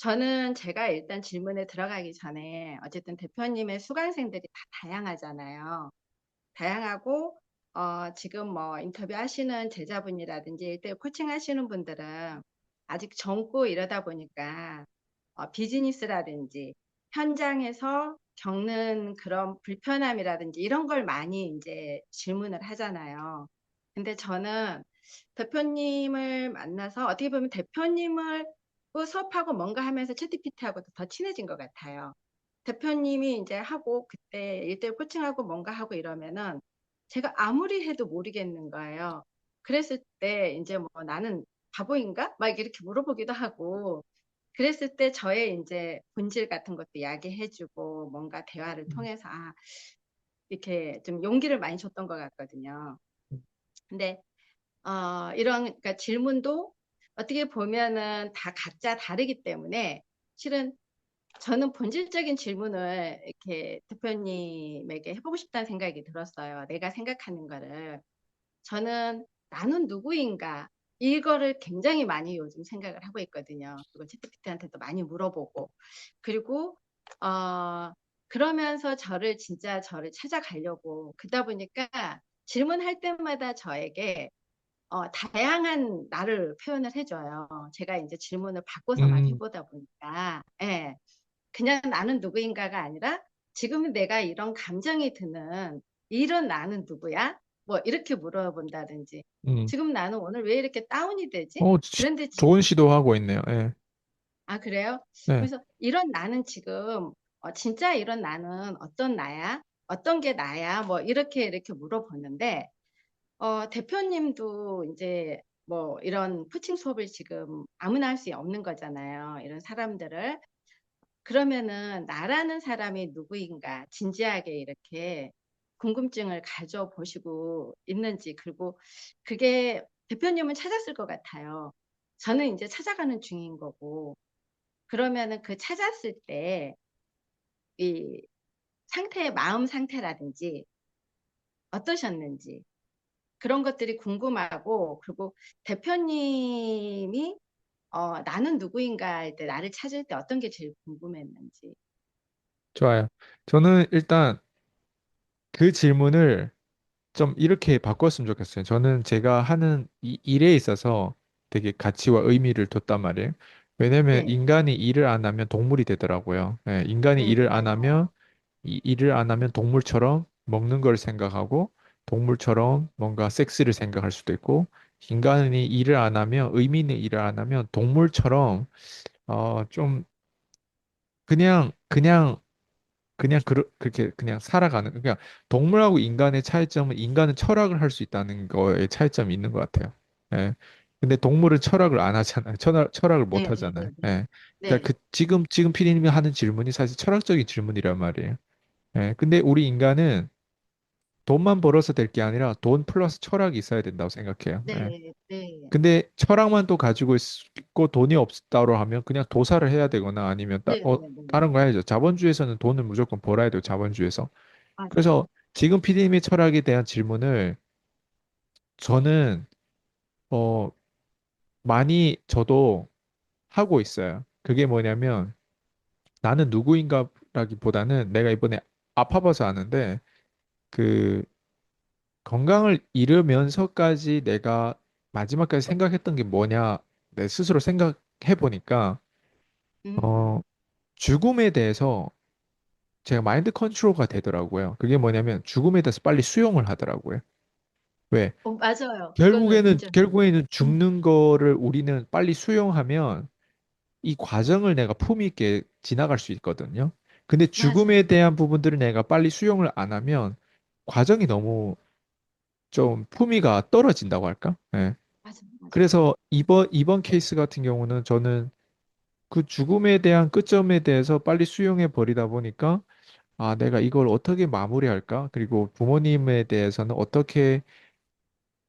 저는 제가 일단 질문에 들어가기 전에 어쨌든 대표님의 수강생들이 다 다양하잖아요. 다양하고 지금 뭐 인터뷰 하시는 제자분이라든지 일대 코칭 하시는 분들은 아직 젊고 이러다 보니까 비즈니스라든지 현장에서 겪는 그런 불편함이라든지 이런 걸 많이 이제 질문을 하잖아요. 근데 저는 대표님을 만나서 어떻게 보면 대표님을 수업하고 뭔가 하면서 챗GPT하고 더 친해진 것 같아요. 대표님이 이제 하고 그때 일대일 코칭하고 뭔가 하고 이러면은 제가 아무리 해도 모르겠는 거예요. 그랬을 때 이제 뭐 나는 바보인가? 막 이렇게 물어보기도 하고 그랬을 때 저의 이제 본질 같은 것도 이야기해주고 뭔가 대화를 통해서 이렇게 좀 용기를 많이 줬던 것 같거든요. 근데 이런 그러니까 질문도 어떻게 보면은 다 각자 다르기 때문에 실은 저는 본질적인 질문을 이렇게 대표님에게 해보고 싶다는 생각이 들었어요. 내가 생각하는 거를. 저는 나는 누구인가? 이거를 굉장히 많이 요즘 생각을 하고 있거든요. 그리고 채트피트한테도 많이 물어보고. 그리고, 그러면서 저를 찾아가려고. 그러다 보니까 질문할 때마다 저에게 다양한 나를 표현을 해줘요. 제가 이제 질문을 바꿔서만 음, 해보다 보니까. 예. 그냥 나는 누구인가가 아니라 지금 내가 이런 감정이 드는 이런 나는 누구야? 뭐 이렇게 물어본다든지 음. 지금 나는 오늘 왜 이렇게 다운이 되지? 어, 그런데 좋은 지금 시도하고 있네요. 예. 그래요? 네. 그래서 이런 나는 지금 진짜 이런 나는 어떤 나야? 어떤 게 나야? 뭐 이렇게 물어보는데 대표님도 이제 뭐 이런 코칭 수업을 지금 아무나 할 수 없는 거잖아요. 이런 사람들을 그러면은 나라는 사람이 누구인가 진지하게 이렇게 궁금증을 가져보시고 있는지 그리고 그게 대표님은 찾았을 것 같아요. 저는 이제 찾아가는 중인 거고 그러면은 그 찾았을 때 이 마음 상태라든지 어떠셨는지 그런 것들이 궁금하고 그리고 대표님이 나는 누구인가 할 때 나를 찾을 때 어떤 게 제일 궁금했는지. 좋아요. 저는 일단 그 질문을 좀 이렇게 바꿨으면 좋겠어요. 저는 제가 하는 이 일에 있어서 되게 가치와 의미를 뒀단 말이에요. 왜냐면 네, 인간이 일을 안 하면 동물이 되더라고요. 예, 인간이 네, 일을 안 하면 맞아요. 일을 안 하면 동물처럼 먹는 걸 생각하고 동물처럼 뭔가 섹스를 생각할 수도 있고 인간이 일을 안 하면 의미 있는 일을 안 하면 동물처럼 좀 그냥 그렇게 그냥 살아가는 그냥 동물하고 인간의 차이점은 인간은 철학을 할 수 있다는 거에 차이점이 있는 것 같아요. 예. 근데 동물은 철학을 안 하잖아요. 철학을 못 네, 네, 하잖아요. 네, 네. 예. 그러니까 네. 지금 피디님이 하는 질문이 사실 철학적인 질문이란 말이에요. 예. 근데 우리 인간은 돈만 벌어서 될 게 아니라 돈 플러스 철학이 있어야 된다고 생각해요. 예. 네, 네, 근데 철학만 또 가지고 있고 돈이 없다고 하면 그냥 도살을 해야 되거나 아니면 네, 네, 네, 다른 거 해야죠. 자본주의에서는 돈을 무조건 벌어야 돼요. 자본주의에서. 그래서 맞아요. 지금 PD님의 철학에 대한 질문을 저는 어 많이 저도 하고 있어요. 그게 뭐냐면 나는 누구인가라기보다는 내가 이번에 아파봐서 아는데 그 건강을 잃으면서까지 내가 마지막까지 생각했던 게 뭐냐 내 스스로 생각해 보니까 어 음, 죽음에 대해서 제가 마인드 컨트롤가 되더라고요. 그게 뭐냐면 죽음에 대해서 빨리 수용을 하더라고요. 왜? 맞아요. 그거는 결국에는 인정해요. 결국에는 음, 죽는 거를 우리는 빨리 수용하면 이 과정을 내가 품위 있게 지나갈 수 있거든요. 근데 죽음에 맞아요. 대한 부분들을 내가 빨리 수용을 안 하면 과정이 너무 좀 품위가 떨어진다고 할까? 예. 맞아요. 맞아요. 그래서 이번 케이스 같은 경우는 저는 그 죽음에 대한 끝점에 대해서 빨리 수용해 버리다 보니까 아, 내가 이걸 어떻게 마무리할까? 그리고 부모님에 대해서는 어떻게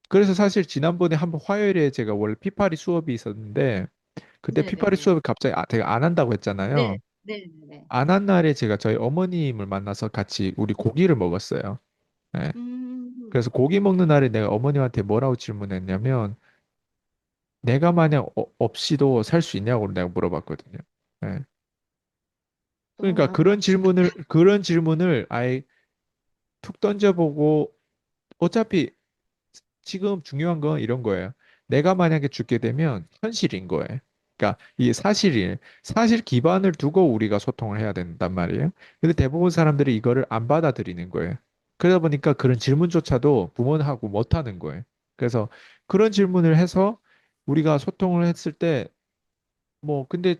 그래서 사실 지난번에 한번 화요일에 제가 원래 피파리 수업이 있었는데 그때 네, 네, 피파리 네. 수업을 갑자기 제가 안 한다고 네, 했잖아요. 네, 네, 네. 안 한 날에 제가 저희 어머님을 만나서 같이 우리 고기를 먹었어요. 예. 음, 그래서 고기 먹는 날에 내가 어머님한테 뭐라고 질문했냐면 내가 만약 없이도 살 수 있냐고 내가 물어봤거든요. 예. 그러니까 아, 그런 질문을 아예 툭 던져보고 어차피 지금 중요한 건 이런 거예요. 내가 만약에 죽게 되면 현실인 거예요. 그러니까 이게 사실 기반을 두고 우리가 소통을 해야 된단 말이에요. 근데 대부분 사람들이 이거를 안 받아들이는 거예요. 그러다 보니까 그런 질문조차도 부모하고 못 하는 거예요. 그래서 그런 질문을 해서 우리가 소통을 했을 때 뭐 근데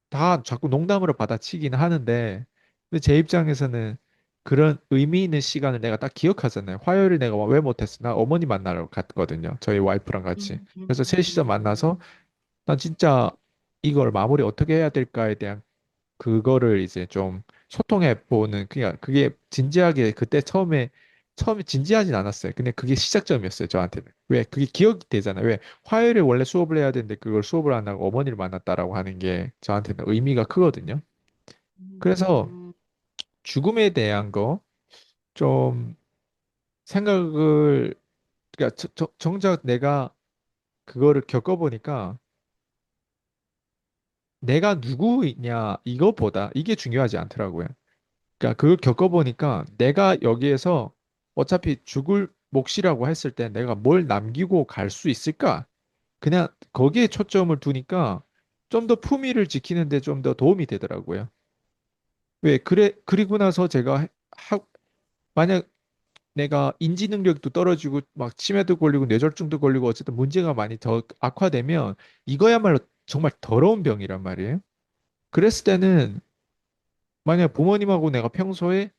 다 자꾸 농담으로 받아치긴 하는데 근데 제 입장에서는 그런 의미 있는 시간을 내가 딱 기억하잖아요. 화요일에 내가 왜 못했어? 나 어머니 만나러 갔거든요. 저희 와이프랑 같이. 그래서 셋이서 만나서 난 진짜 이걸 마무리 어떻게 해야 될까에 대한 그거를 이제 좀 소통해 보는 그냥 그게 진지하게 그때 처음에 진지하진 않았어요. 근데 그게 시작점이었어요, 저한테는. 왜? 그게 기억이 되잖아요. 왜? 화요일에 원래 수업을 해야 되는데 그걸 수업을 안 하고 어머니를 만났다라고 하는 게 저한테는 의미가 크거든요. 그래서 음, 죽음에 대한 거 좀 생각을 그러니까 정작 내가 그거를 겪어보니까 내가 누구이냐 이거보다 이게 중요하지 않더라고요. 그러니까 그걸 겪어보니까 내가 여기에서 어차피 죽을 몫이라고 했을 때 내가 뭘 남기고 갈 수 있을까? 그냥 거기에 초점을 두니까 좀 더 품위를 지키는데 좀 더 도움이 되더라고요. 왜? 그리고 나서 만약 내가 인지 능력도 떨어지고 막 치매도 걸리고 뇌졸중도 걸리고 어쨌든 문제가 많이 더 악화되면 이거야말로 정말 더러운 병이란 말이에요. 그랬을 때는 만약 부모님하고 내가 평소에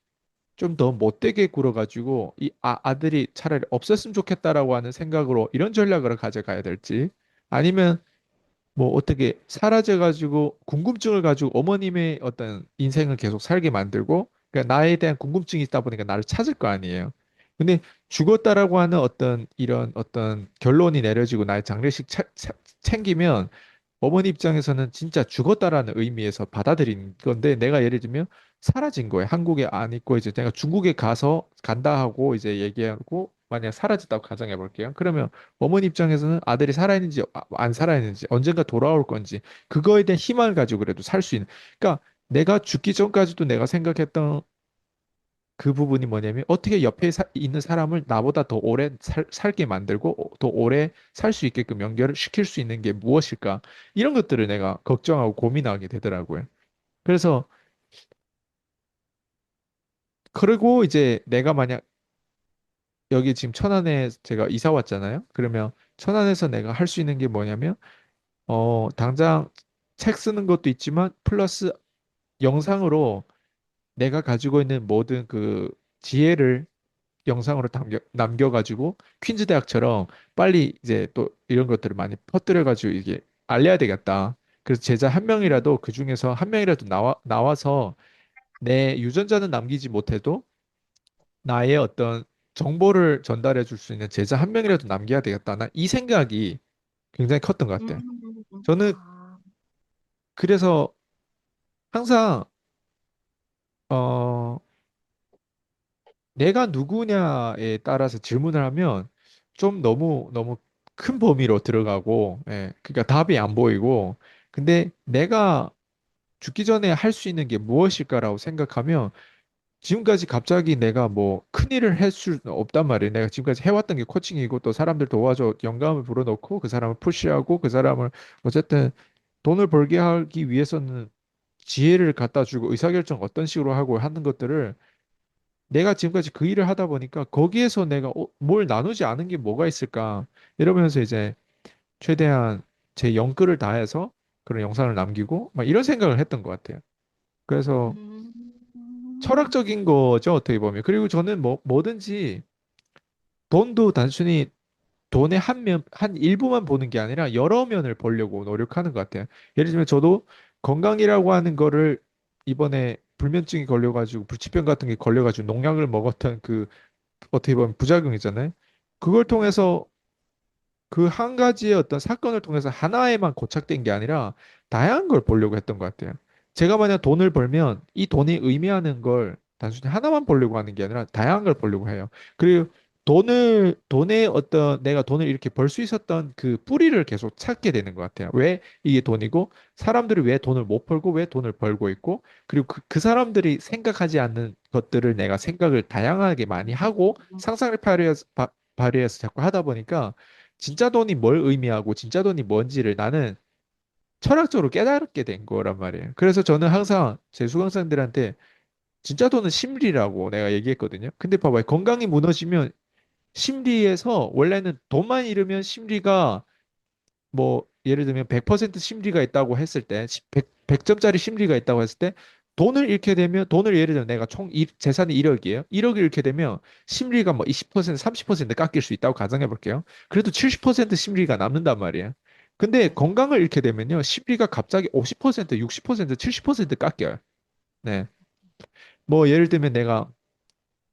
좀 더 못되게 굴어가지고 아들이 차라리 없었으면 좋겠다라고 하는 생각으로 이런 전략을 가져가야 될지 아니면 뭐 어떻게 사라져가지고 궁금증을 가지고 어머님의 어떤 인생을 계속 살게 만들고 그러니까 나에 대한 궁금증이 있다 보니까 나를 찾을 거 아니에요. 근데 죽었다라고 하는 어떤 이런 어떤 결론이 내려지고 나의 장례식 챙기면 어머니 입장에서는 진짜 죽었다라는 의미에서 받아들인 건데 내가 예를 들면 사라진 거예요. 한국에 안 있고 이제 내가 중국에 가서 간다 하고 이제 얘기하고 만약 사라졌다고 가정해 볼게요. 그러면 어머니 입장에서는 아들이 살아있는지 안 살아있는지 언젠가 돌아올 건지 그거에 대한 희망을 가지고 그래도 살 수 있는 그러니까 내가 죽기 전까지도 내가 생각했던 그 부분이 뭐냐면 어떻게 옆에 있는 사람을 나보다 더 오래 살게 만들고 더 오래 살 수 있게끔 연결을 시킬 수 있는 게 무엇일까? 이런 것들을 내가 걱정하고 고민하게 되더라고요. 그래서 그리고 이제 내가 만약 여기 지금 천안에 제가 이사 왔잖아요. 그러면 천안에서 내가 할 수 있는 게 뭐냐면 당장 책 쓰는 것도 있지만 플러스 영상으로 내가 가지고 있는 모든 그 지혜를 영상으로 남겨가지고 퀸즈 대학처럼 빨리 이제 또 이런 것들을 많이 퍼뜨려가지고 이게 알려야 되겠다. 그래서 제자 한 명이라도 그 중에서 한 명이라도 나와서 내 유전자는 남기지 못해도 나의 어떤 정보를 전달해 줄 수 있는 제자 한 명이라도 남겨야 되겠다. 난 이 생각이 굉장히 컸던 것 같아요. 저는 아, 그래서 항상 어 내가 누구냐에 따라서 질문을 하면 좀 너무 큰 범위로 들어가고, 그러니까 답이 안 보이고, 근데 내가 죽기 전에 할 수 있는 게 무엇일까라고 생각하면 지금까지 갑자기 내가 뭐 큰일을 할 수는 없단 말이에요. 내가 지금까지 해왔던 게 코칭이고 또 사람들 도와줘 영감을 불어넣고 그 사람을 푸시하고 그 사람을 어쨌든 돈을 벌게 하기 위해서는 지혜를 갖다 주고 의사결정 어떤 식으로 하고 하는 것들을 내가 지금까지 그 일을 하다 보니까 거기에서 내가 뭘 나누지 않은 게 뭐가 있을까 이러면서 이제 최대한 제 영끌을 다해서 그런 영상을 남기고 막 이런 생각을 했던 것 같아요. 그래서 음, 철학적인 거죠, 어떻게 보면. 그리고 저는 뭐든지 돈도 단순히 돈의 한 일부만 보는 게 아니라 여러 면을 보려고 노력하는 것 같아요. 예를 들면 저도 건강이라고 하는 거를 이번에 불면증이 걸려가지고 불치병 같은 게 걸려가지고 농약을 먹었던 그 어떻게 보면 부작용이잖아요. 그걸 통해서 그 한 가지의 어떤 사건을 통해서 하나에만 고착된 게 아니라 다양한 걸 보려고 했던 것 같아요. 제가 만약 돈을 벌면 이 돈이 의미하는 걸 단순히 하나만 보려고 하는 게 아니라 다양한 걸 보려고 해요. 그리고 돈의 어떤 내가 돈을 이렇게 벌 수 있었던 그 뿌리를 계속 찾게 되는 것 같아요. 왜 이게 돈이고, 사람들이 왜 돈을 못 벌고, 왜 돈을 벌고 있고, 그리고 그 사람들이 생각하지 않는 것들을 내가 생각을 다양하게 많이 하고, 상상을 발휘해서 자꾸 하다 보니까, 진짜 돈이 뭘 의미하고, 진짜 돈이 뭔지를 나는 철학적으로 깨달게 된 거란 말이에요. 그래서 저는 항상 제 수강생들한테 진짜 돈은 심리라고 내가 얘기했거든요. 근데 봐봐요. 건강이 무너지면 심리에서 원래는 돈만 잃으면 심리가 뭐 예를 들면 100% 심리가 있다고 했을 때 100점짜리 심리가 있다고 했을 때 돈을 잃게 되면 돈을 예를 들면 내가 총 재산이 1억이에요. 1억을 잃게 되면 심리가 뭐 20% 30% 깎일 수 있다고 가정해 볼게요. 그래도 70% 심리가 남는단 말이에요. 근데 네. 건강을 잃게 되면요. 심리가 갑자기 50%, 60%, 70% 깎여요. 네. 뭐 예를 들면 내가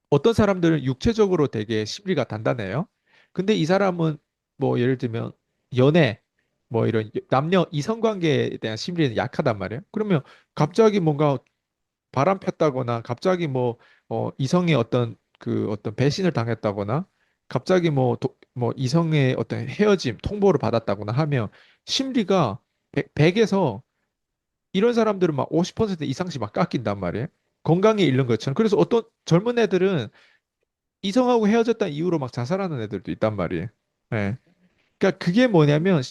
어떤 사람들은 육체적으로 되게 심리가 단단해요. 근데 이 사람은 뭐 예를 들면 연애, 뭐 이런 남녀 이성관계에 대한 심리는 약하단 말이에요. 그러면 갑자기 뭔가 바람 폈다거나 갑자기 뭐 이성의 어떤 배신을 당했다거나 갑자기 뭐 이성의 어떤 헤어짐, 통보를 받았다거나 하면 심리가 100에서 이런 사람들은 막 50% 이상씩 막 깎인단 말이에요. 건강에 잃는 것처럼. 그래서 어떤 젊은 애들은 이성하고 헤어졌다는 이유로 막 자살하는 애들도 있단 말이에요. 예. 그러니까 그게 뭐냐면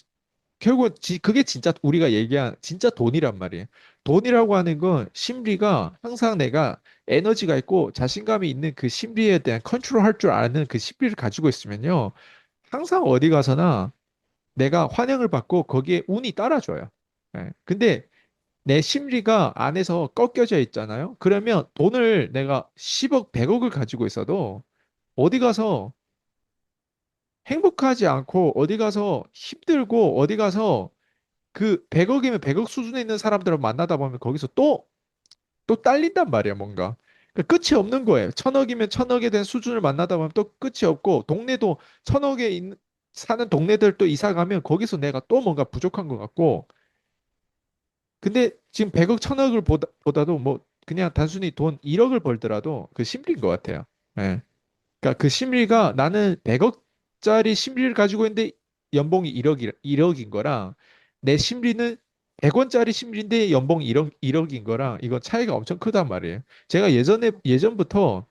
결국 그게 진짜 우리가 얘기한 진짜 돈이란 말이에요. 돈이라고 하는 건 심리가 항상 내가 에너지가 있고 자신감이 있는 그 심리에 대한 컨트롤할 줄 아는 그 심리를 가지고 있으면요. 항상 어디 가서나 내가 환영을 받고 거기에 운이 따라줘요. 예. 근데 내 심리가 안에서 꺾여져 있잖아요. 그러면 돈을 내가 10억, 100억을 가지고 있어도 어디 가서 행복하지 않고 어디 가서 힘들고 어디 가서 그 100억이면 100억 수준에 있는 사람들을 만나다 보면 거기서 또 딸린단 말이야, 뭔가. 그러니까 끝이 없는 거예요. 1000억이면 1000억에 대한 수준을 만나다 보면 또 끝이 없고 동네도 1000억에 사는 동네들 또 이사 가면 거기서 내가 또 뭔가 부족한 것 같고 근데 지금 100억, 1000억을 보다도 뭐 그냥 단순히 돈 1억을 벌더라도 그 심리인 것 같아요. 예. 그러니까 그 심리가 나는 100억짜리 심리를 가지고 있는데 연봉이 1억인 거랑 내 심리는 100원짜리 심리인데 연봉이 1억인 거랑 이건 차이가 엄청 크단 말이에요. 제가 예전부터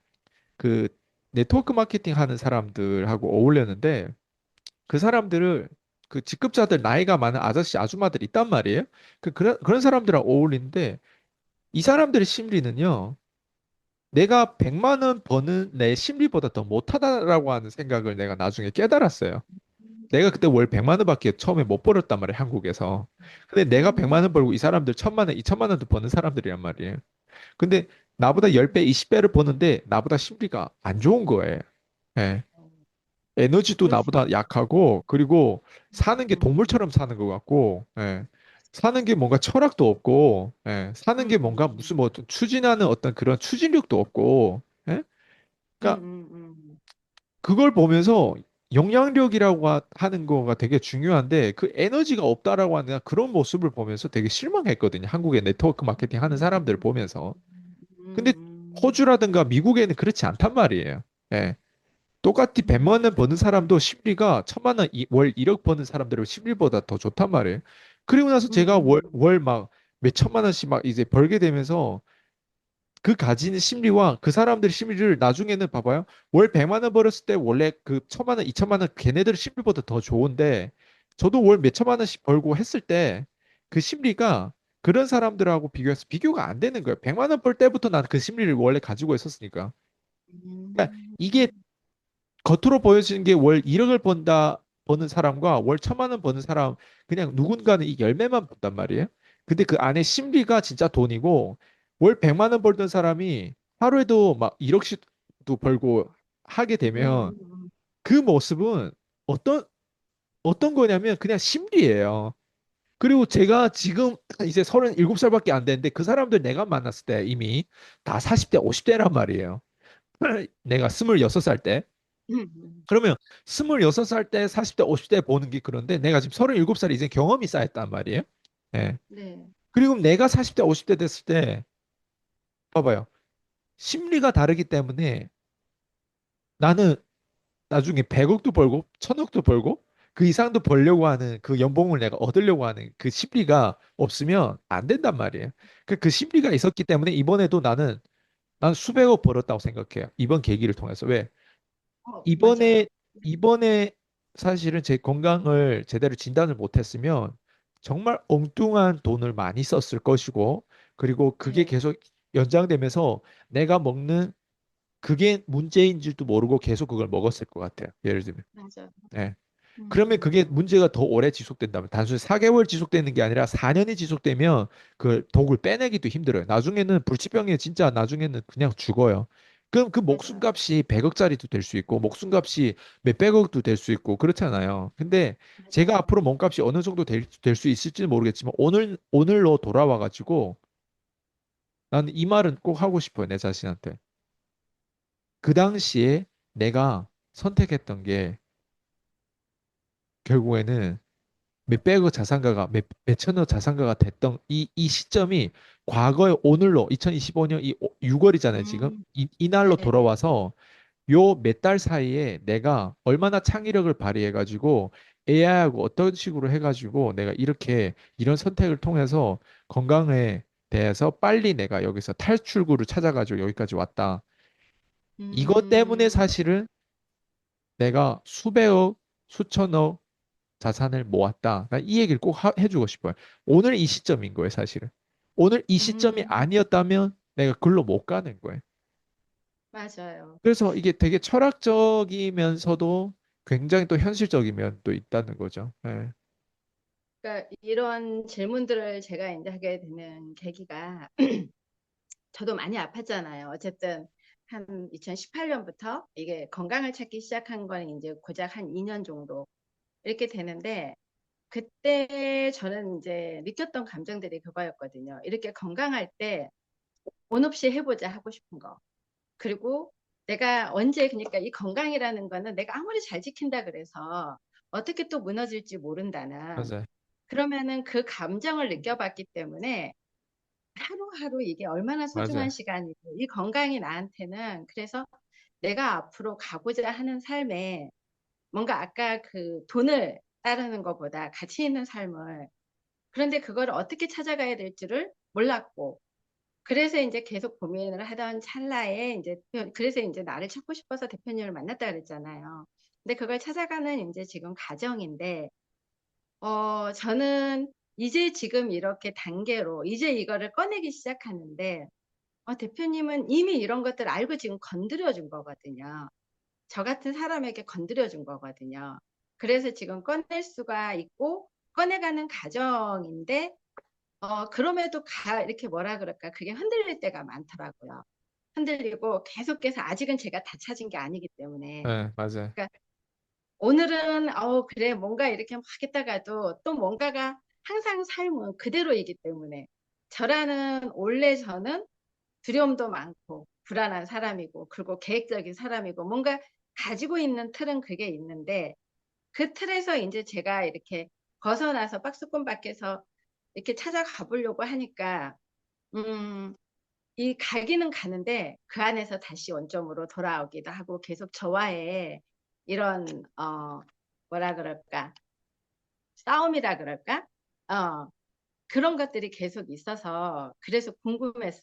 그 네트워크 마케팅 하는 사람들하고 어울렸는데 그 사람들을 그 직급자들 나이가 많은 아저씨 아줌마들이 있단 말이에요. 그런 사람들하고 어울리는데 이 사람들의 심리는요. 내가 100만 원 버는 내 심리보다 더 못하다라고 하는 생각을 내가 나중에 깨달았어요. 내가 그때 월 100만 원밖에 처음에 못 벌었단 말이에요, 한국에서. 근데 내가 100만 원 벌고 이 사람들 1000만 원, 2000만 원도 버는 사람들이란 말이에요. 근데 나보다 10배, 20배를 버는데 나보다 심리가 안 좋은 거예요. 예. 에너지도 그럴 수 나보다 있죠. 약하고, 그리고 사는 게 음, 동물처럼 사는 것 같고, 예. 사는 게 뭔가 철학도 없고, 예. 사는 게 뭔가 무슨 뭐 어떤 추진하는 어떤 그런 추진력도 없고, 예? 음, 그러니까 음. 그걸 보면서 영향력이라고 하는 거가 되게 중요한데 그 에너지가 없다라고 하는 그런 모습을 보면서 되게 실망했거든요. 한국의 네트워크 마케팅 하는 사람들을 보면서. 근데 음. 호주라든가 미국에는 그렇지 않단 말이에요. 예. 똑같이 100만 원 버는 사람도 심리가 1000만 원 월 1억 버는 사람들은 심리보다 더 좋단 말이에요. 그리고 나서 제가 음. 월 막 몇천만 원씩 막 이제 벌게 되면서 그 가지는 심리와 그 사람들의 심리를 나중에는 봐봐요. 월 100만 원 벌었을 때 원래 그 1000만 원, 2000만 원 걔네들 심리보다 더 좋은데 저도 월 몇천만 원씩 벌고 했을 때 그 심리가 그런 사람들하고 비교해서 비교가 안 되는 거예요. 100만 원 벌 때부터 나는 그 심리를 원래 가지고 있었으니까. 그러니까 이게 음. 겉으로 보여지는 게 월 1억을 버는 사람과 월 1000만 원 버는 사람 그냥 누군가는 이 열매만 본단 말이에요. 근데 그 안에 심리가 진짜 돈이고 월 100만 원 벌던 사람이 하루에도 막 1억씩도 벌고 하게 되면 음. 그 모습은 어떤 어떤 거냐면 그냥 심리예요. 그리고 제가 지금 이제 37살밖에 안 됐는데 그 사람들 내가 만났을 때 이미 다 40대, 50대란 말이에요. 내가 26살 때. 음. 그러면 26살 때 40대 50대 보는 게 그런데 내가 지금 37살에 이제 경험이 쌓였단 말이에요. 예. 네. 그리고 내가 40대 50대 됐을 때 봐봐요. 심리가 다르기 때문에 나는 나중에 100억도 벌고 1000억도 벌고 그 이상도 벌려고 하는 그 연봉을 내가 얻으려고 하는 그 심리가 없으면 안 된단 말이에요. 그 심리가 있었기 때문에 이번에도 난 수백억 벌었다고 생각해요. 이번 계기를 통해서. 왜? 이번에 맞아요. 이번에 사실은 제 건강을 제대로 진단을 못했으면 정말 엉뚱한 돈을 많이 썼을 것이고 그리고 그게 네, 계속 연장되면서 내가 먹는 그게 문제인 줄도 모르고 계속 그걸 먹었을 것 같아요. 예를 들면. 맞아요. 네. 그러면 그게 음, 문제가 더 오래 지속된다면 단순히 4개월 지속되는 게 아니라 4년이 지속되면 그 독을 빼내기도 힘들어요. 나중에는 불치병에 진짜 나중에는 그냥 죽어요. 그럼 그 맞아요. 목숨값이 100억짜리도 될 수 있고 목숨값이 몇백억도 될 수 있고 그렇잖아요. 근데 제가 맞아요. 앞으로 몸값이 어느 정도 될 수 있을지는 모르겠지만 오늘로 돌아와 가지고 나는 이 말은 꼭 하고 싶어요. 내 자신한테. 그 당시에 내가 선택했던 게 결국에는 몇백억 자산가가 몇천억 자산가가 됐던 이 시점이 과거의 오늘로 2025년 이 6월이잖아요, 지금. 음, 이날로 네네네. 돌아와서 요 몇 달 사이에 내가 얼마나 창의력을 발휘해가지고 AI하고 어떤 식으로 해가지고 내가 이렇게 이런 선택을 통해서 건강에 대해서 빨리 내가 여기서 탈출구를 찾아가지고 여기까지 왔다. 이것 때문에 음, 사실은 내가 수백억, 수천억 자산을 모았다. 난 이 얘기를 꼭 해주고 싶어요. 오늘 이 시점인 거예요, 사실은. 오늘 이 시점이 음, 아니었다면 내가 글로 못 가는 거예요. 맞아요. 그래서 이게 되게 철학적이면서도 굉장히 또 현실적인 면도 있다는 거죠. 예. 그러니까 이런 질문들을 제가 이제 하게 되는 계기가 저도 많이 아팠잖아요. 어쨌든 한 2018년부터 이게 건강을 찾기 시작한 건 이제 고작 한 2년 정도 이렇게 되는데 그때 저는 이제 느꼈던 감정들이 그거였거든요. 이렇게 건강할 때 온 없이 해보자 하고 싶은 거. 그리고 내가 언제 그러니까 이 건강이라는 거는 내가 아무리 잘 지킨다 그래서 어떻게 또 무너질지 모른다는 맞아요. 그러면은 그 감정을 느껴봤기 때문에 하루하루 이게 얼마나 소중한 맞아요. 시간이고 이 건강이 나한테는 그래서 내가 앞으로 가고자 하는 삶에 뭔가 아까 그 돈을 따르는 것보다 가치 있는 삶을 그런데 그걸 어떻게 찾아가야 될지를 몰랐고 그래서 이제 계속 고민을 하던 찰나에 이제 그래서 이제 나를 찾고 싶어서 대표님을 만났다 그랬잖아요. 근데 그걸 찾아가는 이제 지금 과정인데 저는 이제 지금 이렇게 단계로 이제 이거를 꺼내기 시작하는데 대표님은 이미 이런 것들 알고 지금 건드려 준 거거든요. 저 같은 사람에게 건드려 준 거거든요. 그래서 지금 꺼낼 수가 있고 꺼내가는 과정인데 그럼에도 이렇게 뭐라 그럴까 그게 흔들릴 때가 많더라고요. 흔들리고 계속해서 아직은 제가 다 찾은 게 아니기 때문에 예, 맞아요. 그러니까 오늘은 그래 뭔가 이렇게 막 했다가도 또 뭔가가 항상 삶은 그대로이기 때문에 저라는 원래 저는 두려움도 많고 불안한 사람이고 그리고 계획적인 사람이고 뭔가 가지고 있는 틀은 그게 있는데 그 틀에서 이제 제가 이렇게 벗어나서 박스권 밖에서 이렇게 찾아가 보려고 하니까 음, 이 가기는 가는데 그 안에서 다시 원점으로 돌아오기도 하고 계속 저와의 이런 뭐라 그럴까 싸움이라 그럴까 그런 것들이 계속 있어서 그래서 궁금했어요.